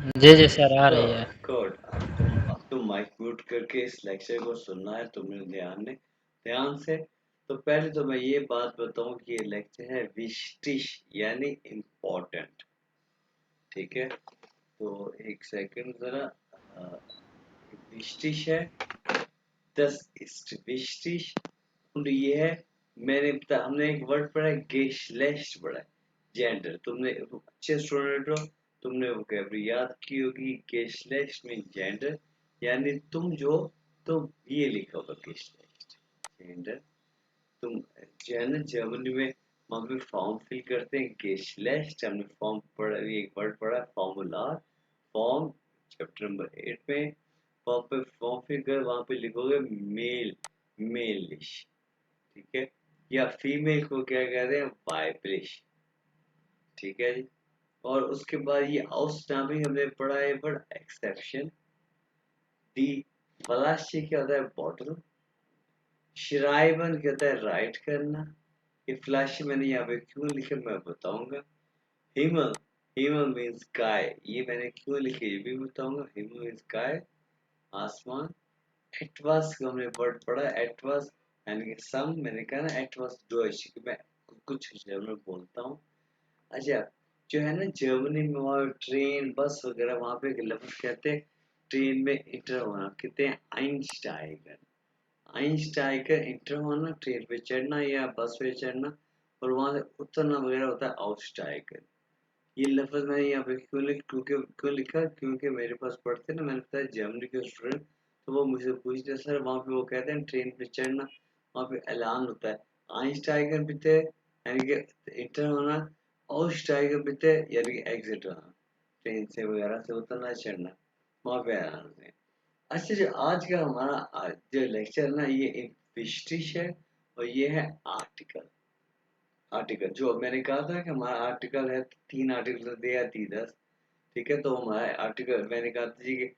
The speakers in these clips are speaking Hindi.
जी जी सर, आ रही है। गुड। अब तुम माइक म्यूट करके इस लेक्चर को सुनना है तुमने, ध्यान से। तो पहले तो मैं ये बात बताऊं कि ये लेक्चर है विशिष्ट यानी इम्पोर्टेंट। ठीक है, तो एक सेकंड जरा। विशिष्ट है, दस विशिष्ट। और ये है, हमने एक वर्ड पढ़ा है गेशलेस्ट पढ़ा है, जेंडर। तुमने अच्छे स्टूडेंट हो, तुमने वोकैबुलरी याद की होगी। गेशलेस्ट में जेंडर यानी तुम जो, तुम ये लिखा होगा गेशलेस्ट जेंडर। तुम जो है ना जर्मनी में वहां पे फॉर्म फिल करते हैं गेशलेस्ट। हमने फॉर्म पढ़ा, एक वर्ड पढ़ा फॉर्मूला फॉर्म, चैप्टर नंबर 8 में। फॉर्म पे फॉर्म फिल कर वहां पे लिखोगे मेल, मेलिश। ठीक है, या फीमेल को क्या कहते हैं, वाइब्लिश। ठीक है जी। और उसके बाद ये आउटस्टैंडिंग हमने पढ़ा है वर्ड एक्सेप्शन। दी फ्लाशी क्या होता है, बॉटल। श्राइबन क्या होता है, राइट करना। ये फ्लैश मैंने यहाँ पे क्यों लिखे मैं बताऊंगा। हिमल, हिमल मीन्स स्काई, ये मैंने क्यों लिखे ये भी बताऊंगा। हिमल मीन्स स्काई, आसमान। एटवास को हमने वर्ड पढ़ा, एटवास यानी कि सम। मैंने कहा ना एटवास डॉइच कि मैं कुछ जर्मन बोलता हूँ। अच्छा, जो है ना जर्मनी में वहाँ ट्रेन बस वगैरह वहाँ पे एक लफ्ज कहते हैं ट्रेन में इंटर होना, कहते हैं आइंस्टाइगन। आइंस्टाइगन इंटर होना, ट्रेन पे चढ़ना या बस पे चढ़ना, और वहां से उतरना वगैरह होता है आउटस्टाइगन। ये लफ्ज मैंने यहाँ पे क्यों लिखा, क्योंकि मेरे पास पढ़ते ना, मैंने बताया जर्मनी के स्टूडेंट, तो वो मुझे पूछते सर वहाँ पे वो कहते हैं ट्रेन पे चढ़ना, वहाँ पे ऐलान होता है आइंस्टाइगन बीते यानी कि इंटर होना, आउटस्टाइगन बीते यानी कि एग्जिट होना, ट्रेन से वगैरह से उतरना चढ़ना, वहाँ पे ऐलान होते हैं। अच्छा, जो आज का हमारा जो लेक्चर है ना, ये एक विशिष्ट है और ये है आर्टिकल। आर्टिकल जो मैंने कहा था कि हमारा आर्टिकल है, 3 आर्टिकल दे या 10। ठीक है, तो हमारा आर्टिकल मैंने कहा था जी कि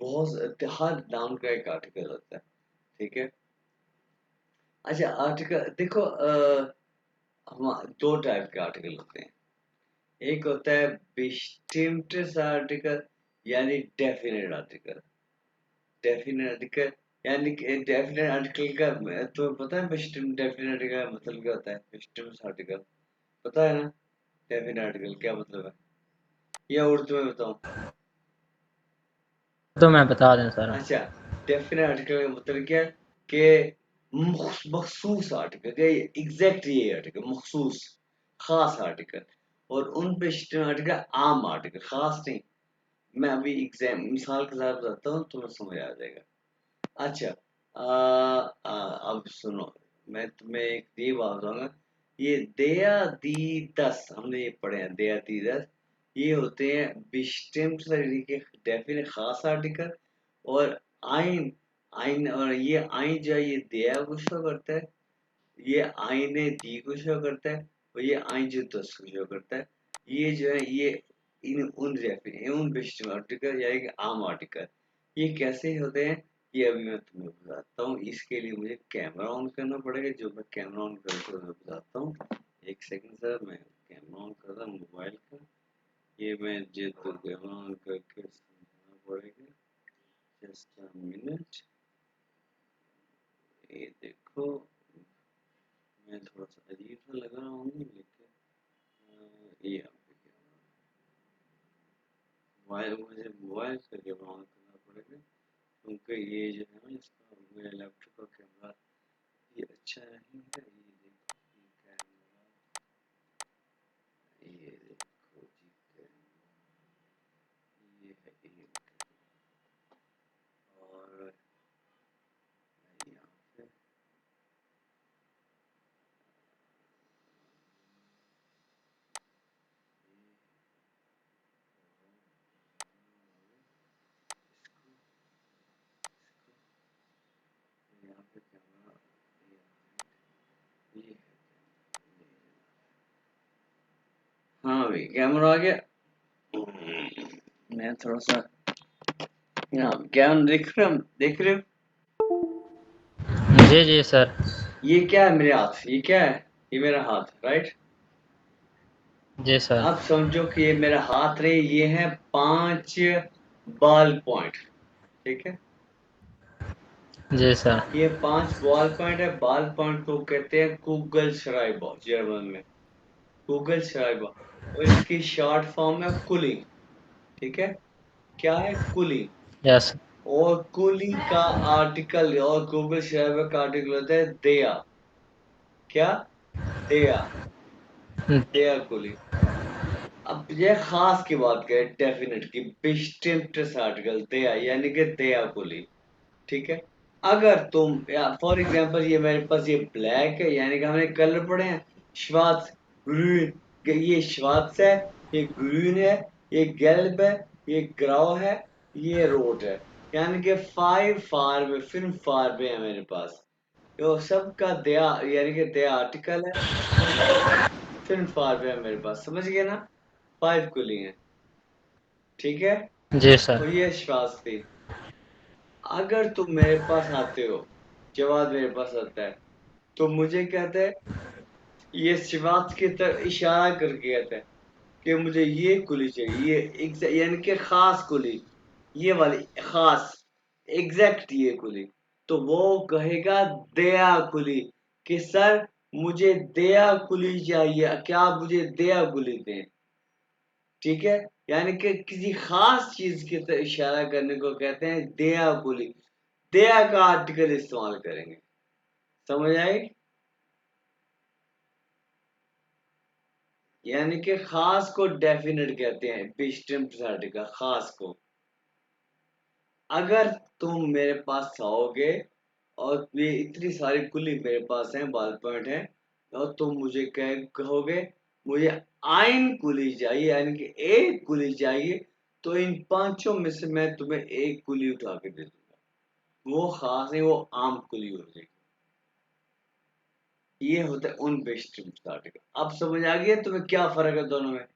बहुत हर नाउन का एक आर्टिकल होता है। ठीक है। अच्छा, आर्टिकल देखो, हम दो टाइप के आर्टिकल होते हैं। एक होता है बिस्टिम्प्ट आर्टिकल यानी डेफिनेट आर्टिकल। डेफिनेट आर्टिकल यानी कि डेफिनेट आर्टिकल का तुम्हें पता है डेफिनेट आर्टिकल का मतलब क्या होता है, बिस्टिम्प्ट आर्टिकल पता है ना, डेफिनेट आर्टिकल क्या मतलब है, या उर्दू में बताऊं। तो मैं बता दें सर। अच्छा, डेफिनेट आर्टिकल का मतलब क्या है कि मखसूस आर्टिकल, एग्जैक्ट ये आर्टिकल मखसूस, खास आर्टिकल। और उन पे आर्टिकल आम आर्टिकल, खास नहीं। मैं अभी एग्जाम मिसाल के साथ बताता हूँ, तुम्हें समझ आ जाएगा। अच्छा, अब सुनो, मैं तुम्हें एक ये बात बताऊंगा। ये दया दी दस हमने ये पढ़े हैं, दया दी दस। ये होते हैं बिस्टिम्ड के डेफिनेट खास आर्टिकल। और आइन, आइन और ये आइन जो है ये दया को शो करता है, ये आईने दी को शो करता है, और ये आइन जो दस को शो करता है। ये जो है ये इन उन डेफिनेट उन बिस्टिम्ड आर्टिकल यानी कि आम आर्टिकल, ये कैसे होते हैं ये अभी मैं तुम्हें बताता हूँ। इसके लिए मुझे कैमरा ऑन करना पड़ेगा, जो मैं कैमरा ऑन करके तुम्हें बताता हूँ। एक सेकंड सर, मैं कैमरा ऑन कर रहा हूँ मोबाइल का। ये मैं जो तो कैमरा ऑन करके समझाना पड़ेगा। Just a minute. ये देखो, मैं थोड़ा सा अजीब सा लग रहा हूँ लेकिन ये मोबाइल, मुझे मोबाइल का कैमरा ऑन करना पड़ेगा, क्योंकि ये जो है ना इसका मेरा लैपटॉप का कैमरा ये अच्छा नहीं है। ये देखो, ये कैमरा, ये देखो जी कैमरा, ये है एक। और यहाँ पे यहाँ पे कैमरा, ये हाँ भाई कैमरा आ गया। मैं थोड़ा सा यहाँ कैमरा देख रहे हो। जी जी सर। ये क्या है मेरे हाथ, ये क्या है, ये मेरा हाथ राइट। जी सर। अब समझो कि ये मेरा हाथ रहे, ये है 5 बॉल पॉइंट, ठीक है। जी सर। ये 5 बॉल पॉइंट है। बॉल पॉइंट को कहते हैं कुगलछराई जर्मन में, कुगलछराई, और इसकी शॉर्ट फॉर्म है कुलिंग, ठीक है। क्या है? कुलिंग। यस। और कुलिंग का आर्टिकल, और कुगलछराई का आर्टिकल होता है देया। क्या? देया। देया कुलिंग। अब ये खास की बात करें, डेफिनेट की बिस्टिम्प्टस आर्टिकल दया, यानी कि दया कुली, ठीक है। अगर तुम, फॉर एग्जांपल ये मेरे पास ये ब्लैक है, यानी कि हमने कलर पढ़े हैं, श्वार्ट्ज, ग्रीन, ये श्वार्ट्ज है, ये ग्रीन है, ये गेल्ब है, ये ग्राउ है, ये रोड है, यानी कि 5 फार्ब, फिर फार्ब है मेरे पास। तो सबका दया, यानी कि दया आर्टिकल है, फिर फार्ब है मेरे पास, समझ गए ना? 5 कुली है, ठीक है। जी सर। और ये श्वास थी। अगर तुम मेरे पास आते हो, जवाब मेरे पास आता है, तो मुझे कहता है, ये श्वास की तरफ इशारा करके कहता है कि मुझे ये कुली चाहिए, ये यानी कि खास कुली, ये वाली खास, एग्जैक्ट ये कुली। तो वो कहेगा दया कुली, कि सर मुझे दया कुली चाहिए, क्या आप मुझे दया कुली दें, ठीक है। यानी कि किसी खास चीज की तरफ इशारा करने को कहते हैं दया कुली। दया का आर्टिकल इस्तेमाल करेंगे, समझ आई? यानी कि खास को डेफिनेट कहते हैं, बिस्टिम्प्ट आर्टिकल खास को। अगर तुम मेरे पास आओगे और ये इतनी सारी कुली मेरे पास है, बॉल पॉइंट है, और तुम मुझे कहोगे मुझे आइन कुली चाहिए, यानी कि एक कुली चाहिए, तो इन पांचों में से मैं तुम्हें एक कुली उठा के दे दूंगा। वो खास नहीं, वो आम कुली हो जाएगी। ये होता है उन बेस्ट आर्टिकल। अब समझ आ गया तुम्हें क्या फर्क है दोनों में?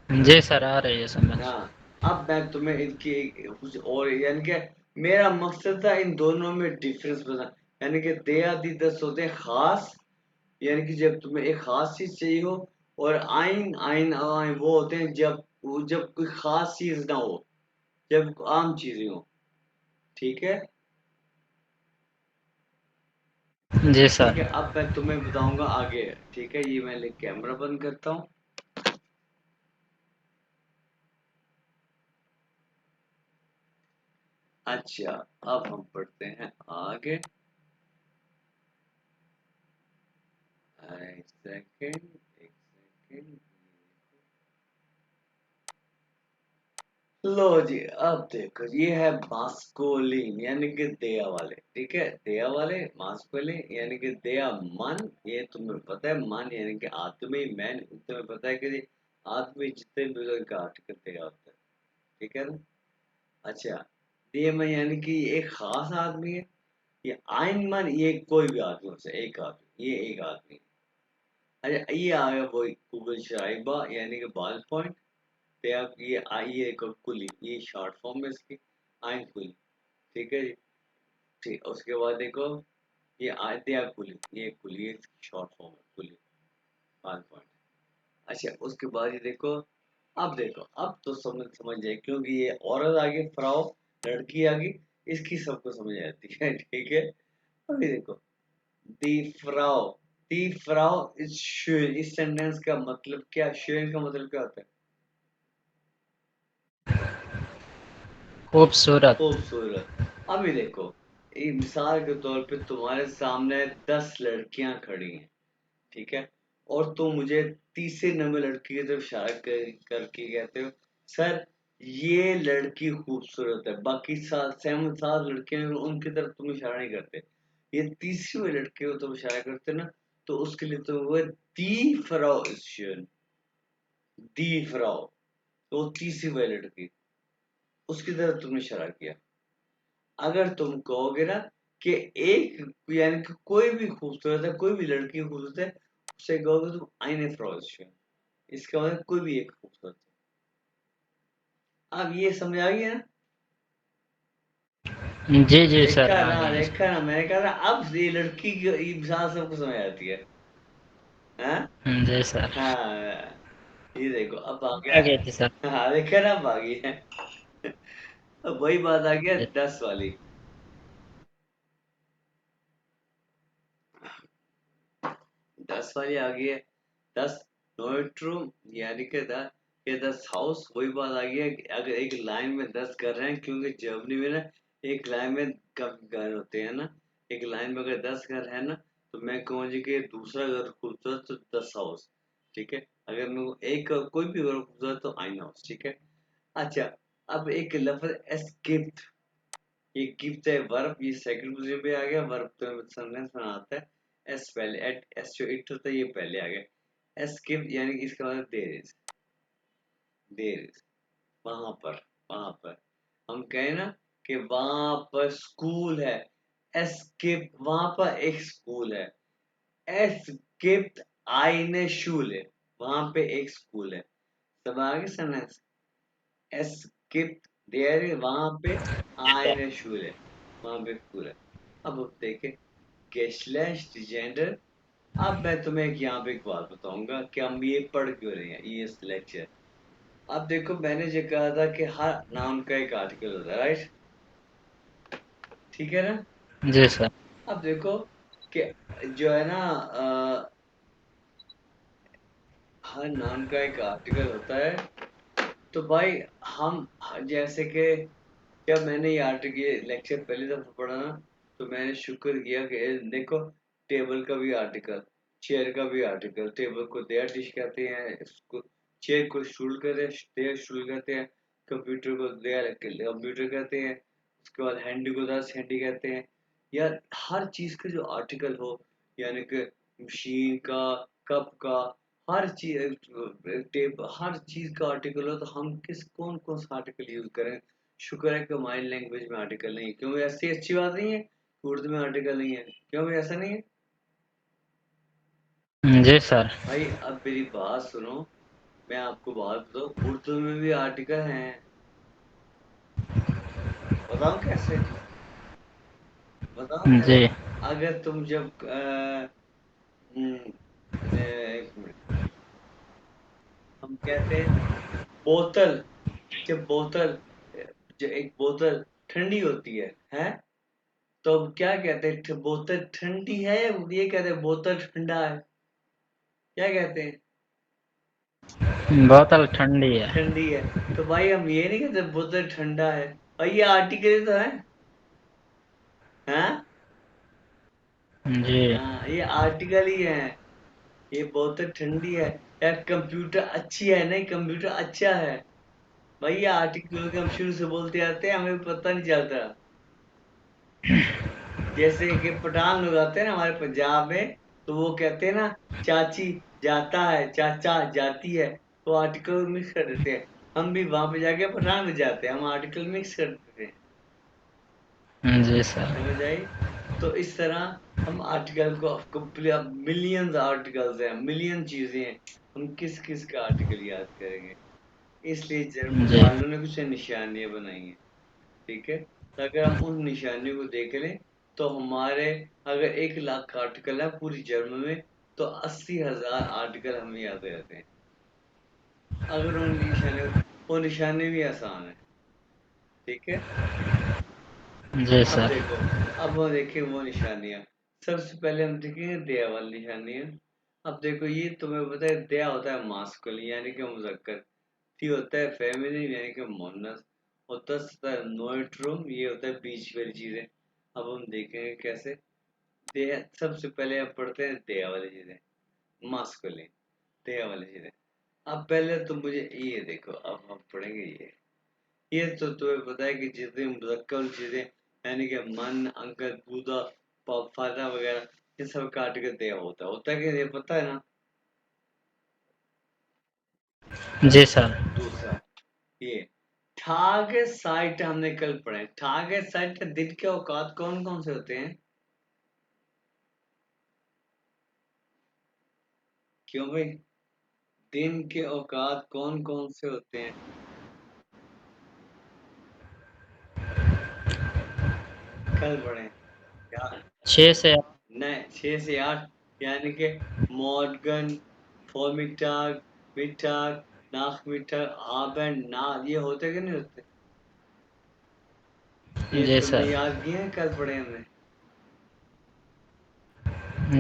जी सर, आ रही है समझ। हाँ। अब मैं तुम्हें इनकी कुछ और, यानी कि मेरा मकसद था इन दोनों में डिफरेंस बताना, यानी कि दे आदि दस होते हैं खास, यानी कि जब तुम्हें एक खास चीज चाहिए हो, और आइन आइन आइन वो होते हैं जब कोई खास चीज ना हो, जब आम चीजें हो, ठीक है। जी ठीक सर। है, अब मैं तुम्हें बताऊंगा आगे, ठीक है। ये मैं कैमरा बंद करता हूँ। अच्छा, अब हम पढ़ते हैं आगे। एक सेकेंड, एक सेकेंड। लो जी, अब देखो ये है मास्कुलिन, यानी कि दया वाले, ठीक है। दया वाले मास्कुलिन, यानी कि दया मन, ये तुम्हें पता है, मन यानी कि आदमी, मैन तुम्हें पता है कि आदमी जितने भी लोग का आर्टिकल दया होता है, ठीक है ना। अच्छा, दया मन यानी कि एक खास आदमी है। ये आइन मन, ये कोई भी आदमी हो सकता है, एक आदमी, ये एक आदमी। अच्छा, ये आ गया वही गूगल शाइबा, यानी कि बाल पॉइंट। पे आप ये आई है कुली, ये शॉर्ट फॉर्म में इसकी आइन कुली, ठीक है जी। ठीक, उसके बाद देखो ये आद्या कुली, ये कुली, ये शॉर्ट फॉर्म है कुली, बाल पॉइंट। अच्छा, उसके बाद ये देखो, अब देखो, अब तो समझ समझ जाए, क्योंकि ये औरत आगे फ्राउ, लड़की आगे, इसकी सबको समझ आती है, ठीक है। अभी देखो, दी फ्राउ, दी फ्राउ इज schön, इस सेंटेंस का मतलब क्या, schön का मतलब क्या होता है? खूबसूरत। खूबसूरत। अभी देखो, एक मिसाल के तौर पे तुम्हारे सामने 10 लड़कियां खड़ी हैं, ठीक है। और तुम मुझे तीसरे नंबर लड़की की तरफ इशारा करके कहते हो, सर ये लड़की खूबसूरत है, बाकी सात लड़कियां हैं, उनकी तरफ तुम इशारा नहीं करते, ये तीसरी वाली लड़की को तुम इशारा करते ना, तो उसके लिए तो वो दी फ्राउ इज schön, दी फ्राउ, तो वो तीसरी वाली लड़की, उसकी तरफ तुमने इशारा किया। अगर तुम कहोगे ना कि एक, यानी कि कोई भी खूबसूरत है, कोई भी लड़की खूबसूरत है, उससे कहोगे तुम आईने फरोज हो, इसका मतलब कोई भी एक खूबसूरत है। अब ये समझ आ गया ना? जी जी सर, आ रही है देखा समझ। ना, मैंने कहा ना, अब ये लड़की की मिसाल सबको समझ आती है। हाँ जी सर। हाँ, ये देखो अब आ आ गया। गए थे सर। हाँ देखा ना, अब आ गई है। अब वही बात आ गया जी 10 वाली। 10 वाली आ गई है। 10 नोट रूम यानी कि ये 10 हाउस। वही बात आ गई है कि अगर एक लाइन में 10 घर हैं, क्योंकि जर्मनी में ना एक लाइन में कम घर होते हैं ना। एक लाइन में अगर 10 घर है ना, तो मैं कहूँ जी कि दूसरा घर खूबसूरत तो 10 हाउस। ठीक है, अगर मैं एक कोई भी घर खूबसूरत तो आइन हाउस। ठीक है। अच्छा, अब एक लफ्ज एस्केप। ये गिफ्ट है वर्ब, ये सेकंड पोजीशन पे आ गया। वर्ब तो सेंटेंस में आता है। एस पहले, एट एस जो इट होता है ये पहले आ गया। एस्केप यानी कि इसका मतलब देयर इज। देयर इज वहां पर। वहां पर हम कहें ना कि वहां पर स्कूल है। एस्केप वहां पर एक स्कूल है। एस्केप आईने शूले वहां पे एक स्कूल है। सब आगे सेंटेंस। एस्केप देयर वहां पे सर। आईने शूले वहां पे स्कूल है। अब देखें कैशलेस जेंडर। अब मैं तुम्हें एक यहाँ पे एक बात बताऊंगा कि हम ये पढ़ क्यों रहे हैं ये लेक्चर। अब देखो मैंने जो कहा था कि हर नाउन का एक आर्टिकल होता है, राइट? ठीक है ना? जी सर। अब देखो कि जो है ना हर नाउन का एक आर्टिकल होता है। तो भाई हम जैसे कि जब मैंने ये आर्टिकल ये लेक्चर पहली दफा पढ़ा ना, तो मैंने शुक्र किया कि देखो टेबल का भी आर्टिकल, चेयर का भी आर्टिकल। टेबल को देयर डिश कहते हैं, इसको चेयर को स्टूल कहते हैं, देयर स्टूल कहते हैं। कंप्यूटर को देयर कंप्यूटर कहते हैं। उसके बाद हैंडी को दस हैंडी कहते हैं। यार हर चीज का जो आर्टिकल हो, यानी कि मशीन का, कप का, हर चीज टेब हर चीज का आर्टिकल हो, तो हम किस कौन कौन सा आर्टिकल यूज करें? शुक्र है कि हमारी लैंग्वेज में आर्टिकल नहीं है। क्यों भाई ऐसी अच्छी बात नहीं है? उर्दू में आर्टिकल नहीं है, क्यों भाई ऐसा नहीं है? जी सर। भाई अब मेरी बात सुनो, मैं आपको बात बताऊं, उर्दू में भी आर्टिकल हैं। बताऊं कैसे? बताऊं कैसे? जी। अगर तुम जब एक मिनट, हम कहते हैं बोतल। जब बोतल जो एक बोतल ठंडी होती है? तो अब क्या कहते हैं, बोतल ठंडी है, या ये कहते हैं बोतल ठंडा है? क्या कहते हैं? बोतल ठंडी है। ठंडी है। तो भाई हम ये नहीं कहते बोतल ठंडा है। भाई ये आर्टिकल ही तो है। हाँ जी। हाँ, ये आर्टिकल ही है। ये बोतल ठंडी है। यार कंप्यूटर अच्छी है, नहीं कंप्यूटर अच्छा है। भाई ये आर्टिकल के हम शुरू से बोलते आते हैं, हमें पता नहीं चलता। जैसे कि पठान लोग आते हैं ना हमारे पंजाब में, तो वो कहते हैं ना चाची जाता है, चाचा जाती है, तो आर्टिकल मिक्स कर देते हैं। हम भी वहां पे जाके पठान में जाते हैं, हम आर्टिकल मिक्स कर देते हैं। जी सर। समझ आई? तो इस तरह हम आर्टिकल को कंप्लीट, मिलियंस आर्टिकल्स हैं, मिलियन चीजें हैं, हम किस किस का आर्टिकल याद करेंगे? इसलिए जर्मन जी। वालों ने कुछ निशानियां बनाई हैं। ठीक है, तो अगर हम उन निशानियों को देख लें, तो हमारे अगर 1 लाख आर्टिकल है पूरी जर्मन में, तो 80,000 आर्टिकल हमें याद रहते हैं अगर उन निशानियों। वो निशाने भी आसान है। ठीक है। जी अब सर। देखो, अब वो देखिए वो निशानियां। सबसे पहले हम देखेंगे दया वाली निशानियां। अब देखो ये तुम्हें पता है, दया होता है मास्कुलिन यानी कि मुजक्कर, ती होता है फेमिनिन यानी कि मोनस, और दस होता है नोएट्रुम, ये होता है बीच वाली चीजें। अब हम देखेंगे कैसे। दया सबसे पहले हम पढ़ते हैं दया वाली चीजें, मास्कुलिन, दया वाली चीजें। अब पहले तुम मुझे ये देखो, अब हम पढ़ेंगे ये तो तुम्हें पता है कि जितनी मुज़क्कर चीजें, यानी कि मन, अंकल, बूदा, फादा वगैरह, ये सब काट के दिया होता है कि ये पता है ना? जी सर। दूसरा ये ठागे साइट हमने कल पढ़े। ठागे साइट दिन के औकात कौन कौन से होते हैं? क्यों भाई? दिन के औकात कौन कौन से होते हैं? कल पढ़े यार। 6 से। नहीं, 6 से 8। यानी कि मॉर्गन, फॉर्मिटाग, मिटाग, नाखमिटाग, आबेन, ना, ये होते कि नहीं होते? ये जी तुमने सर। याद किए हैं, कल पढ़े हमने।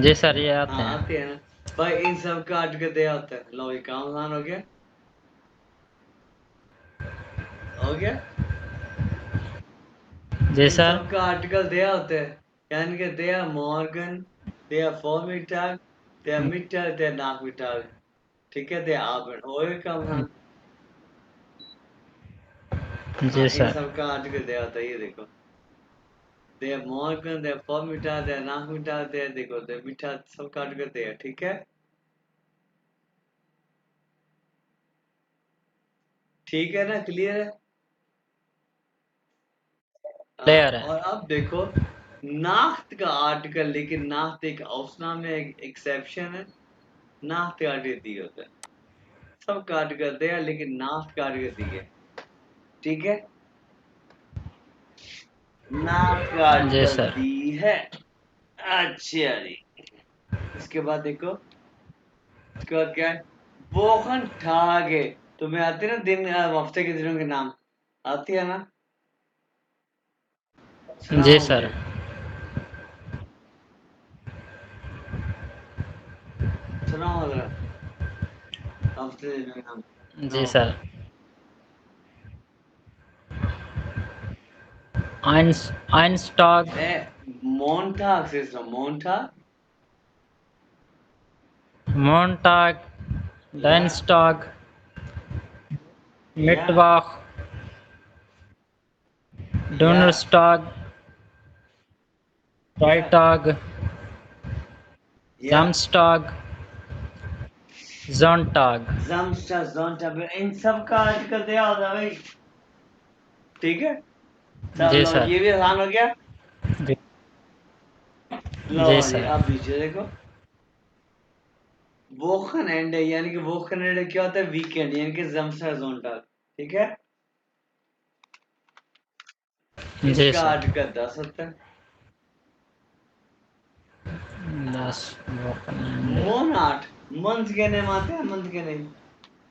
जी सर, ये आते हाँ हैं। आते हैं ना भाई, इन सब का आर्टिकल दिया होता है। लो ये काम आसान हो गया, हो गया। जी इन सर। सब का आर्टिकल दिया होता है, यानी कि दिया मॉर्गन, दिया फॉर्मिटाग, दिया मिटाग, दिया नाखमिटाग, ठीक है, दिया आबेन, हो गया काम आसान। हाँ, जी इन सर। सब का आर्टिकल दिया होता है, ये देखो। दे मॉर्गन, दे फॉर्मिटा, दे नाखमिटा, दे देखो, दे मिठा, सब का आर्टिकल दिया, ठीक है। ठीक है ना, क्लियर है। क्लियर है। और अब देखो नाख्त का आर्टिकल, लेकिन नाख्त एक औसना में एक एक्सेप्शन है। नाख्त का आर्टिकल दिया होता है, सब का आर्टिकल दिया, लेकिन नाख्त का आर्टिकल दिया है, ठीक है। नाख्त का जी आर्टिकल सर। दी है। अच्छा जी, इसके बाद देखो, इसके बाद क्या है? बोखन ठागे, तुम्हें आते हैं ना दिन, हफ्ते के दिनों के नाम आती है ना, जी सुनाओ सर। मुझे। सुनाओ जरा, हफ्ते के दिनों के नाम जी सुनाओ। सर। आइंस्टाग, ए, मोन्टाग से सुनो, मोन्टाग, मोन्टाग, या डाइनस्टाग, या मिटवाख, या डोनरस्टाग, या फ्राइटाग, या जामस्टाग, जोंटाग। जमस्टा, जोंटा, इन सब का आर्टिकल दिया होता है भाई, ठीक है। जी चलो सर। ये भी आसान हो गया। जी। लो जी जी, सर। अब नीचे देखो, वोखन एंड है, यानी कि वोखन एंड क्या होता है? वीकेंड, यानी कि जमस्टा, जोंटा, ठीक है। जी इसका सर। आर्टिकल 10 होता है। 10 वोकन। मोनाट, मंथ के नेम आते हैं, मंथ के नेम,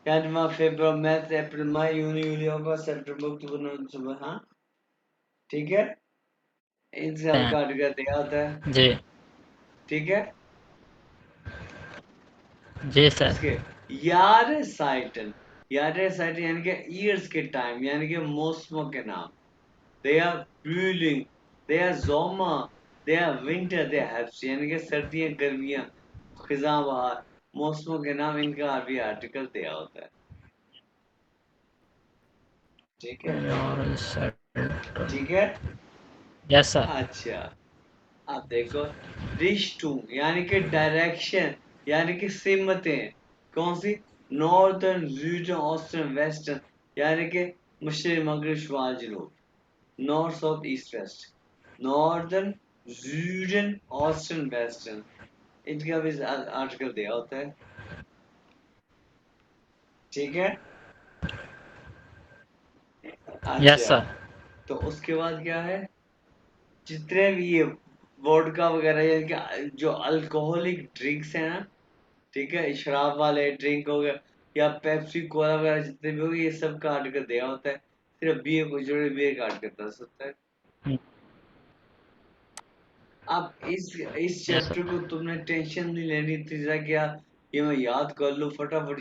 जनवरी, फरवरी, मार्च, अप्रैल, मई, जून, जुलाई, अगस्त, सितंबर, अक्टूबर, नवंबर, हाँ, ठीक है। इन सब का आर्टिकल दिया होता है, जी। ठीक है। जी सर। इसके यार साइटन, यार साइटन यानी कि ईयर्स के टाइम, यानी कि मौसमों के नाम। दे आर ब्रूलिंग, दे आर जोमा, दे आर विंटर, दे आर हेप्स, यानी कि सर्दियां, गर्मियां, खिजा बहार, मौसमों के नाम, इनका भी आर्टिकल दिया होता है, ठीक है। और सर। ठीक है, यस सर। अच्छा। अब देखो, रिश्तू यानी कि डायरेक्शन, यानी कि सिमतें, कौन सी? नॉर्दर्न, रीजन, ऑस्टर्न, वेस्टर्न, यानी कि मशरिक, मगरिब, शुमाल, जनूब, नॉर्थ, साउथ, ईस्ट, वेस्ट, नॉर्दर्न, रीजन, ऑस्टर्न, वेस्टर्न, इनका भी आर्टिकल दिया होता है, ठीक है। यस अच्छा, सर। तो उसके बाद क्या है? जितने भी ये वोडका वगैरह, यानी कि जो अल्कोहलिक ड्रिंक्स है ना, ठीक है, शराब वाले ड्रिंक हो गया, या पेप्सी कोला वगैरह जितने भी हो गए, ये सब का आर्टिकल दिया होता है। सिर्फ बियर को जोड़े, बियर का आर्टिकल 10 होता है। अब इस यस सर। चैप्टर को तुमने टेंशन नहीं लेनी थी जरा, क्या ये मैं याद कर लूँ फटाफट,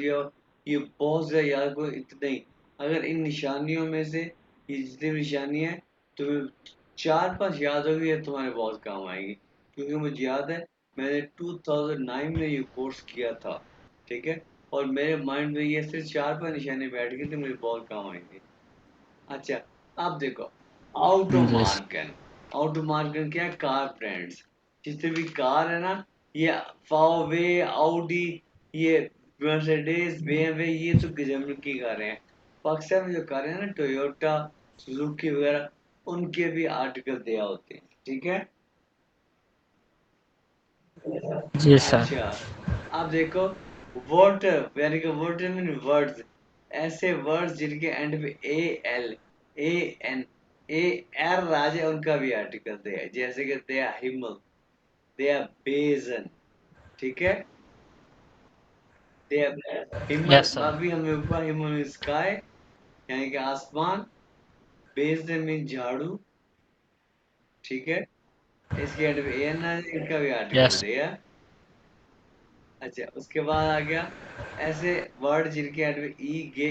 ये बहुत ज्यादा याद को इतना ही। अगर इन निशानियों में से ये जितनी भी निशानी है, तुम्हें 4-5 याद होगी, ये तुम्हारे बहुत काम आएगी, क्योंकि मुझे याद है मैंने 2009 में ये कोर्स किया था, ठीक है। और मेरे माइंड में ये सिर्फ 4-5 निशानी बैठ गई थी, मुझे बहुत काम आएंगे। अच्छा, अब देखो, जी सर। ऑटोमार्कन, ऑटोमार्कन क्या है? कार ब्रांड्स, जितने भी कार है ना, ये फावे, आउडी, ये मर्सिडीज, बीएमवे, ये तो गजब की कारें हैं। पाकिस्तान में जो कारें हैं ना, टोयोटा, सुजुकी वगैरह, उनके भी आर्टिकल दिया होते हैं, ठीक है। जी सर। अच्छा, अब देखो, वर्ड, यानी कि वर्ड मीन वर्ड्स, ऐसे वर्ड्स जिनके एंड पे ए एल, ए एन, ए एर राज है, उनका भी आर्टिकल दिया है, जैसे कि they are human, they are बेजन, ठीक है। हिमन, Yes, sir. अभी हमें ऊपर हिमन स्काई यानी कि आसमान, बेस मीन झाड़ू, ठीक है। इसके एंड पे एन आ जाए, इनका भी आर्टिकल Yes. दिया। अच्छा, उसके बाद आ गया ऐसे वर्ड जिनके एंड पे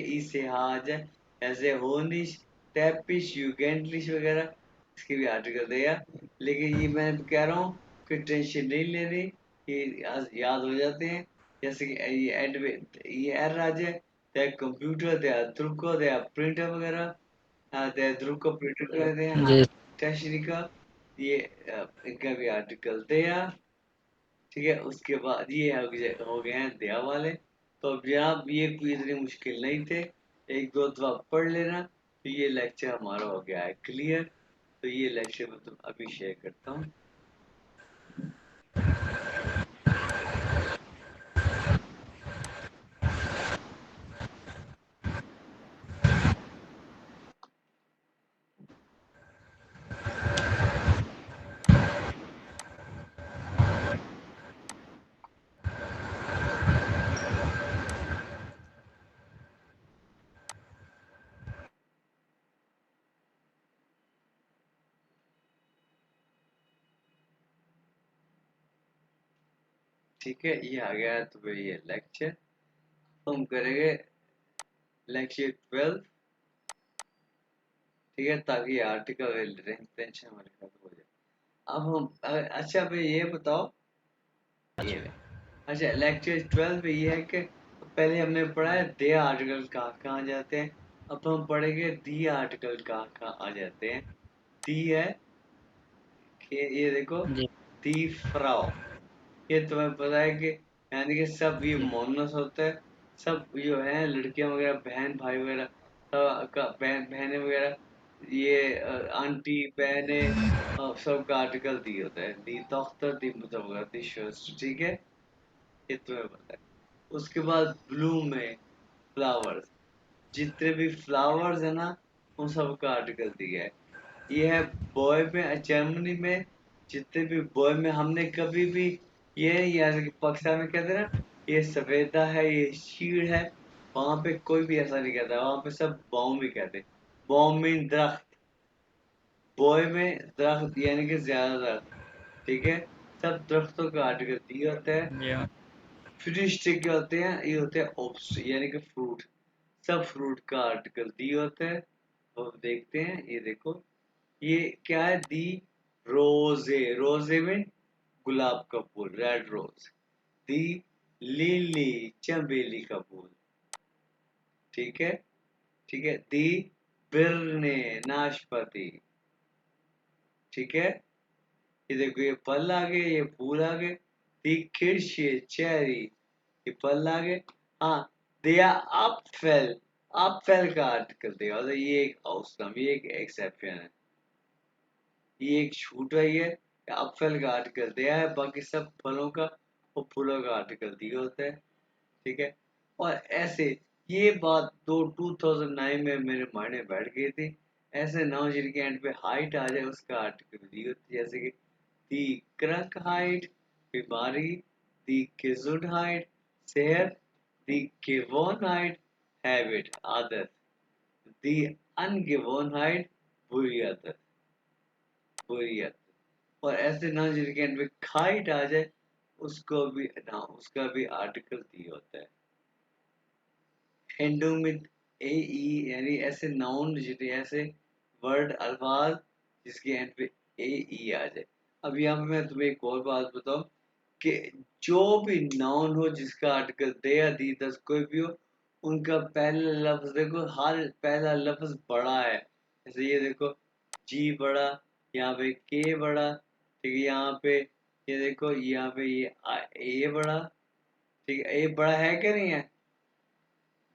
ई से हा आ जाए, ऐसे होनिश, टैपिश, यूगेंटलिश वगैरह, इसके भी आर्टिकल दिया। लेकिन ये मैं कह रहा हूँ कि टेंशन नहीं लेनी, ये याद हो जाते हैं। जैसे कि ये एंड पे ये एर आ जाए, तो कंप्यूटर दे द्रुको दे प्रिंटर वगैरह, हाँ दे द्रुको प्रिंटर कहते हैं, हाँ Yes. स्टेशनरी का, ये इनका भी आर्टिकल दिया। ठीक है, उसके बाद ये हो गए हैं दया वाले। तो अब जनाब ये कोई इतने मुश्किल नहीं थे, एक दो दफा पढ़ लेना, तो ये लेक्चर हमारा हो गया है क्लियर। तो ये लेक्चर मैं तुम अभी शेयर करता हूँ। ठीक है, ये आ गया है तुम्हें ये लेक्चर। तो हम करेंगे लेक्चर 12, ठीक है, ताकि आर्टिकल टेंशन हमारे खत्म हो जाए। अब हम अच्छा भाई ये बताओ, ये ले। अच्छा, लेक्चर 12 में ये है कि पहले हमने पढ़ा है दे आर्टिकल कहाँ कहाँ आ जाते हैं। अब हम पढ़ेंगे दी आर्टिकल कहाँ कहाँ आ जाते हैं। दी है कि ये देखो, जी दी फ्राउ, ये तुम्हें पता है कि यानी कि सब ये जी मोनस होता है। सब जो है लड़कियां वगैरह, बहन भाई वगैरह, सब का बहनें वगैरह, ये आंटी बहने, सबका आर्टिकल दी होता है। दी डॉक्टर, दी मदर वगैरह, दी शर्ट, ठीक है, ये तुम्हें पता है। उसके बाद ब्लूम में फ्लावर्स, जितने भी फ्लावर्स है ना, उन सबका आर्टिकल दिया है। ये है बॉय में, जर्मनी में जितने भी बॉय में हमने कभी भी ये यानी कि पाकिस्तान में कहते हैं ना, ये सफेदा है, ये शीड़ है, वहां पे कोई भी ऐसा नहीं कहता, वहां पे सब बॉम ही कहते। बॉम मीन दरख्त, बॉय में दरख्त यानी कि ज्यादा दरख्त, ठीक है। सब दरख्तों का आर्टिकल दिया होता है। जी फिनिश क्या होते हैं, ये होते हैं ओप्स यानी कि फ्रूट, सब फ्रूट का आर्टिकल दी होता है। तो अब देखते हैं, ये देखो, ये क्या है, दी रोजे, रोजे में गुलाब का फूल, रेड रोज। दी लिली, चमेली का फूल, ठीक है। ठीक है, दी बिरने, नाशपाती, ठीक है। ये देखो, ये फल आ गए, ये फूल आ गए। दी किरशे, चेरी, ये फल आ गए। हाँ, दिया अपफेल, अपफेल का आर्टिकल दिया, मतलब ये एक औसम, ये एक एक्सेप्शन है, ये एक छूट रही है। अपफेल का आर्टिकल दिया है, बाकी सब फलों का और फूलों का आर्टिकल दिया होता है, ठीक है। और ऐसे ये बात दो 2009 में मेरे माइंड में बैठ गई थी। ऐसे नाउन जिनके एंड पे हाइट आ जाए उसका आर्टिकल दी होती है, जैसे कि दी क्रक हाइट, बीमारी, दी किजुड हाइट, सेहत, दी गिवन हाइट, हैबिट, आदत, दी अनगिवन हाइट, बुरी आदत, बुरी आदत। और ऐसे नाउन जिनके एंड पे हाइट आ जाए उसको भी ना, उसका भी आर्टिकल दिया होता है। एंडोंग में ए ई, यानी ऐसे नाउन जितने ऐसे वर्ड अल्फाज जिसके एंड पे ए ई आ जाए। अब यहाँ पे मैं तुम्हें एक और बात बताऊं कि जो भी नाउन हो जिसका आर्टिकल दे या दी दस कोई भी हो, उनका पहला लफ्ज देखो, हर पहला लफ्ज बड़ा है। जैसे ये देखो, जी बड़ा, यहाँ पे के बड़ा, ठीक है, यहाँ पे ये देखो, यहाँ पे ये ए बड़ा, ठीक है, ए बड़ा है क्या नहीं है,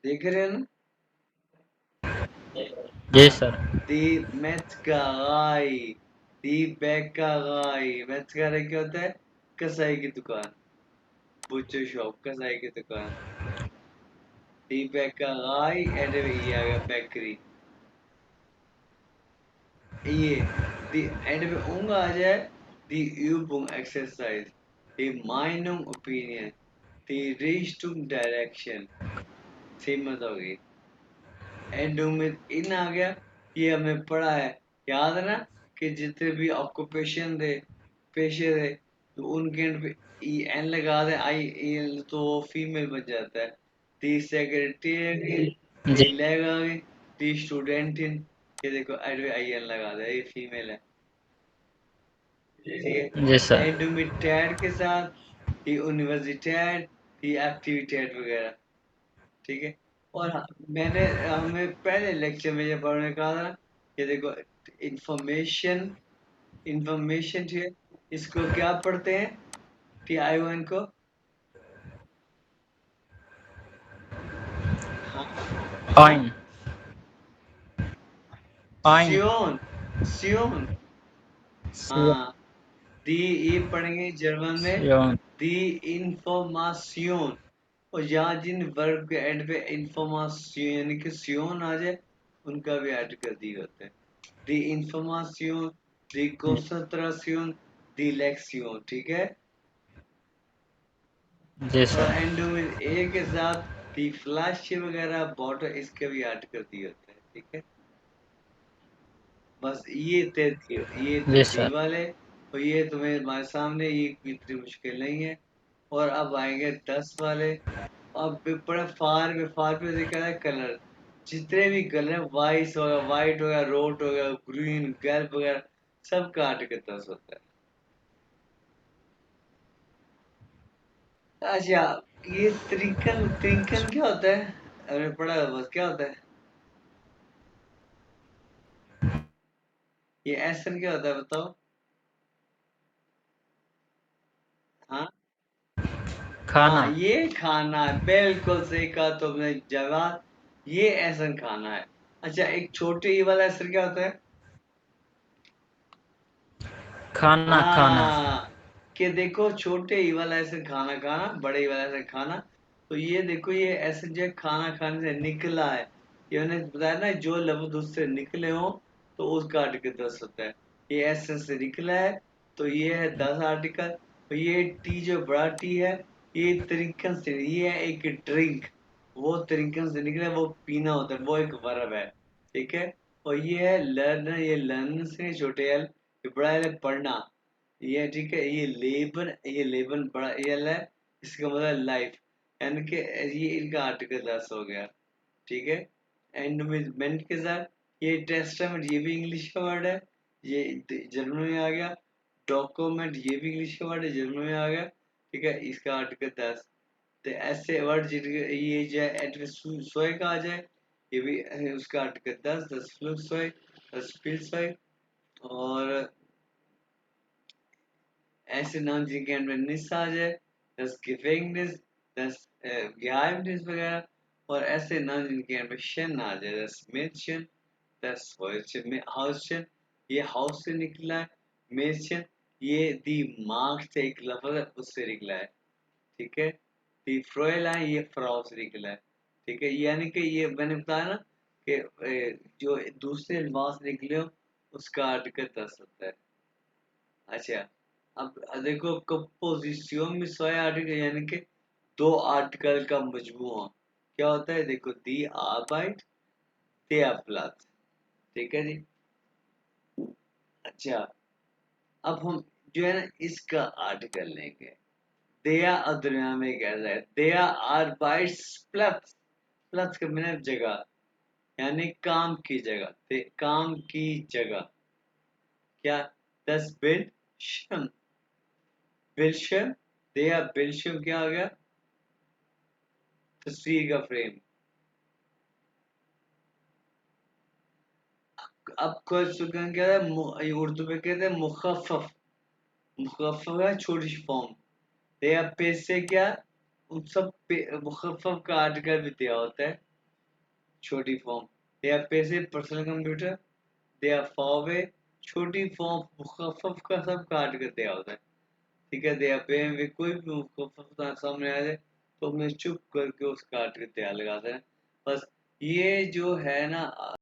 देख रहे हो ना। जी हाँ, सर। दी मेतगाई, दी बेकागाई, मेतगाई क्या होता है, कसाई की दुकान, बुचर शॉप, कसाई की दुकान। दी बेकागाई एंड ये आ गया बेकरी, ये दी एंड में ऊंग आ जाए, दी यूबुंग exercise, die Meinung, Opinion, die Richtung, Direction, सीमित होगी। एंड में इन आ गया, ये हमने पढ़ा है, याद है ना, कि जितने भी ऑक्यूपेशन थे, पेशे थे, तो उनके एंड पे ई एन लगा दे, आई एल, तो वो फीमेल बन जाता है। दी सेक्रेटरी, दी जी लेगा, दी स्टूडेंटिन, ये देखो एड पे आई एन लगा दे, ये फीमेल है, ठीक है। जी सर। एंड में टैड के साथ दी यूनिवर्सिटैड, दी एक्टिविटेड वगैरह, ठीक है। और मैंने हमें पहले लेक्चर में ये पढ़ने कहा था, ये देखो इंफॉर्मेशन, इंफॉर्मेशन जो है, इसको क्या पढ़ते हैं, टी आई वन को, हाँ, हाँ, ऑइन ऑइन सियोन, सियोन, हाँ, दी, ये पढ़ेंगे जर्मन में, सियोन। दी इंफॉर्मासियोन। और यहाँ जिन वर्ब के एंड पे इंफॉर्मासियोन यानी कि सियोन आ जाए, उनका भी आर्टिकल दी होते हैं। दी इंफॉर्मासियोन, दी concentración, दी लेक्सियोन, ठीक है। जी और सर। एंड में ए के साथ दी फ्लैश वगैरह बॉटल, इसके भी आर्टिकल दिए होते हैं, ठीक है। बस ये थे जी दी सर। वाले, और ये तुम्हें हमारे सामने, ये इतनी मुश्किल नहीं है। और अब आएंगे 10 वाले। अब बड़ा फार पे देखा है कलर, जितने भी कलर, वाइट हो गया, रोट हो गया, ग्रीन, गैल्प वगैरह, सबका आर्टिकल 10 होता है। अच्छा, ये त्रिंकन, त्रिंकन क्या होता है, अरे पढ़ा है बस, क्या होता है ये, एसन क्या होता है बताओ। हाँ, खाना। हाँ, ये खाना है, बिल्कुल सही कहा तुमने जवाब, ये एसन खाना है। अच्छा, एक छोटे ई वाला एसन क्या होता है, खाना खाना। हाँ, कि देखो छोटे ई वाला एसन खाना खाना, बड़े ई वाला एसन खाना, तो ये देखो ये एसन जो है खाना खाने से निकला है, ये मैंने बताया ना, जो लफ्ज उससे निकले हो तो उसका आर्टिकल 10 होता है। ये एसन से निकला है, तो ये है 10 आर्टिकल। और ये टी जो बड़ा टी है, ये तरीकन से, ये है एक ड्रिंक, वो तरीकन से निकला है, वो पीना होता है, वो एक वर्ब है, ठीक है। और ये है लर्न, ये लर्न से छोटे एल, ये बड़ा एल है पढ़ना, ये ठीक है। ये लेबन बड़ा एल है, इसका मतलब लाइफ, यानी कि ये इनका आर्टिकल 10 हो गया, ठीक है। एंडोमेंट के साथ ये टेस्टामेंट, ये भी इंग्लिश का वर्ड है, ये जर्मन में आ गया। डॉक्यूमेंट, ये भी इंग्लिश का वर्ड है, जर्मन में आ गया, ठीक है, इसका आर्टिकल 10। तो ऐसे वर्ड जिनके ये जो है सोए का आ जाए, ये भी उसका आर्टिकल 10, 10 फ्लुक सोए, 10 स्पिल सोए। और ऐसे नाम जिनके एंड में निस आ जाए, दस गिविंगनेस, दस geheimnis वगैरह। और ऐसे नाम जिनके एंड में शन आ जाए, दस मेंशन, दस हाउसन, ये हाउस से निकला है। मेंशन, ये दी मार्क से एक लफ्ज है, उससे निकला है, ठीक है। दी फ्रोइलाइन, ये फ्राउ से निकला है, ठीक है। यानी कि ये मैंने बताया ना कि जो दूसरे अल्फाज से निकले हो, उसका आर्टिकल 10 होता है। अच्छा, अब देखो कंपोजिशन में 100 आर्टिकल, यानी कि 2 आर्टिकल का मजमूआ क्या होता है, देखो दी आर्बाइट, der Platz, ठीक है जी। अच्छा, अब हम जो है ना इसका आर्टिकल लेंगे, देया और दरमियान में कैसा है, देया आर्बाइट्स प्लस, प्लस का मतलब जगह, यानी काम की जगह, काम की जगह, क्या, दस बिल्शम, बिल्शम, देया बिल्शम क्या हो गया, तस्वीर का फ्रेम। अब क्वेश्चन क्या है, ये उर्दू में कहते हैं मुखफ़फ़, मुखफ़फ़ है छोटी सी फॉर्म, या पे से क्या, उन सब पे मुखफ़फ़ का आर्टिकल भी दिया होता है, छोटी फॉर्म। या पे से पर्सनल कंप्यूटर, दे फॉरवे, छोटी फॉर्म मुखफ़फ़ का सबका आर्टिकल दिया होता है, ठीक है। दे पे में कोई भी मुखफ़फ़ सामने आ जाए, तो हमें चुप करके उसका आर्टिकल तैयार लगाते हैं। बस ये जो है ना